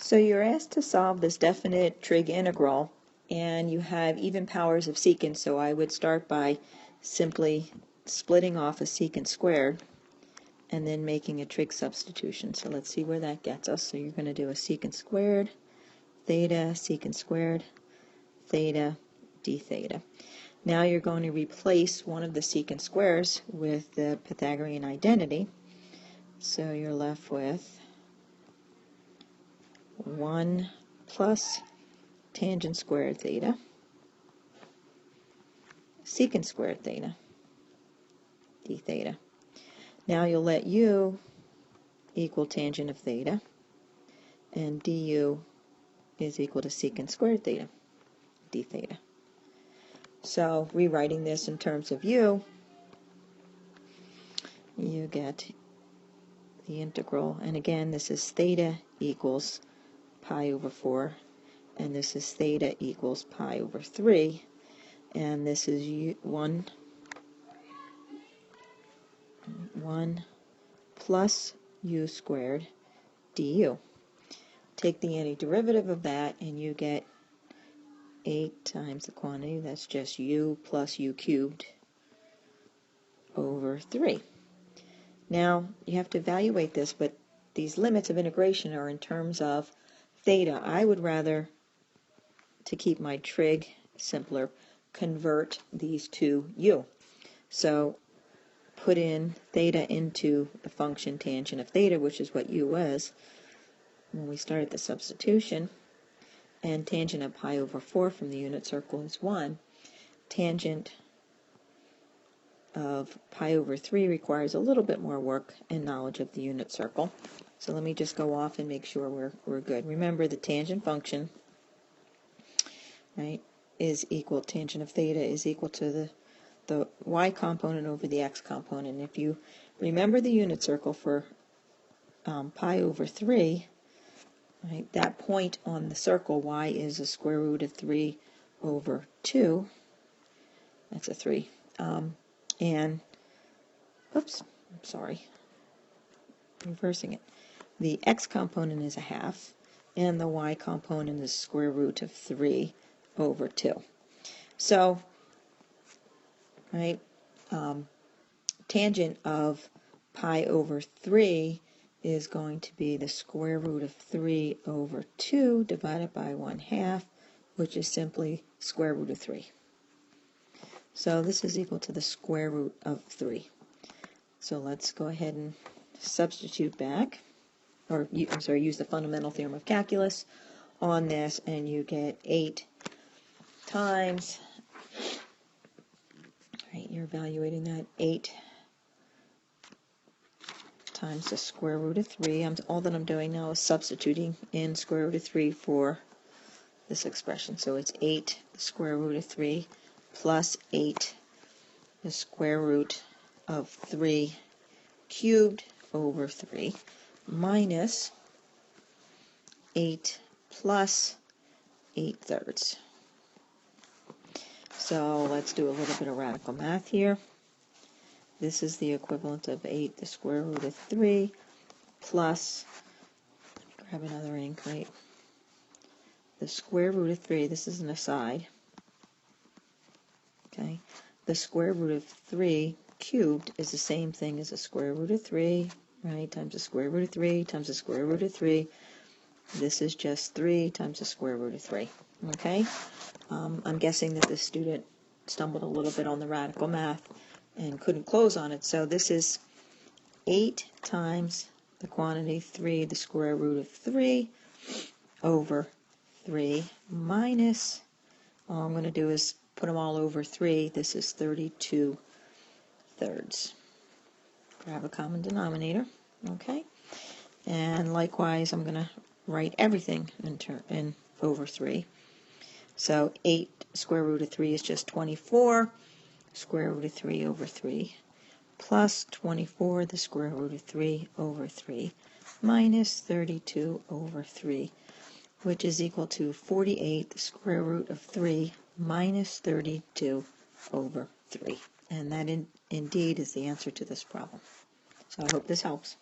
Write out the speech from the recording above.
So you're asked to solve this definite trig integral, and you have even powers of secant, so I would start by simply splitting off a secant squared and then making a trig substitution. So let's see where that gets us. So you're going to do a secant squared, theta, secant squared, theta, d theta. Now you're going to replace one of the secant squares with the Pythagorean identity. So you're left with 1 plus tangent squared theta, secant squared theta, d theta. Now you'll let u equal tangent of theta, and du is equal to secant squared theta, d theta. So rewriting this in terms of u, you get the integral, and again this is theta equals pi over 4, and this is theta equals pi over 3, and this is 1 plus u squared du. Take the antiderivative of that and you get 8 times the quantity, that's just u plus u cubed over 3. Now you have to evaluate this, but these limits of integration are in terms of theta. I would rather, to keep my trig simpler, convert these to u. So put in theta into the function tangent of theta, which is what u was when we started the substitution, and tangent of pi over 4 from the unit circle is 1. Tangent of pi over 3 requires a little bit more work and knowledge of the unit circle. So let me just go off and make sure we're good. Remember, the tangent function, right, is equal, tangent of theta is equal to the y component over the x component. If you remember the unit circle for pi over 3, right, that point on the circle, y is the square root of 3 over 2. That's a 3. And, oops, I'm sorry, reversing it. The x component is a half, and the y component is square root of 3 over 2. So, right, tangent of pi over 3 is going to be the square root of 3 over 2 divided by 1/2, which is simply square root of 3. So this is equal to the square root of 3. So let's go ahead and substitute back, or use the fundamental theorem of calculus on this, and you get 8 times, right, you're evaluating that, 8 times the square root of 3. All that I'm doing now is substituting in square root of 3 for this expression. So it's 8 the square root of 3 plus 8 the square root of 3 cubed over 3 minus 8 plus 8/3. So let's do a little bit of radical math here. This is the equivalent of 8 the square root of 3 plus, grab another ink, right, the square root of 3, this is an aside, okay, the square root of 3 cubed is the same thing as the square root of 3, right, times the square root of 3 times the square root of 3. This is just 3 times the square root of 3, okay? I'm guessing that this student stumbled a little bit on the radical math and couldn't close on it. So this is 8 times the quantity 3, the square root of 3 over 3 minus, all I'm going to do is put them all over 3. This is 32/3. Grab a common denominator, okay? And likewise, I'm going to write everything in over 3. So 8 square root of 3 is just 24, square root of 3 over 3, plus 24 the square root of 3 over 3, minus 32 over 3, which is equal to 48 the square root of 3 minus 32 over 3. And that indeed is the answer to this problem. So I hope this helps.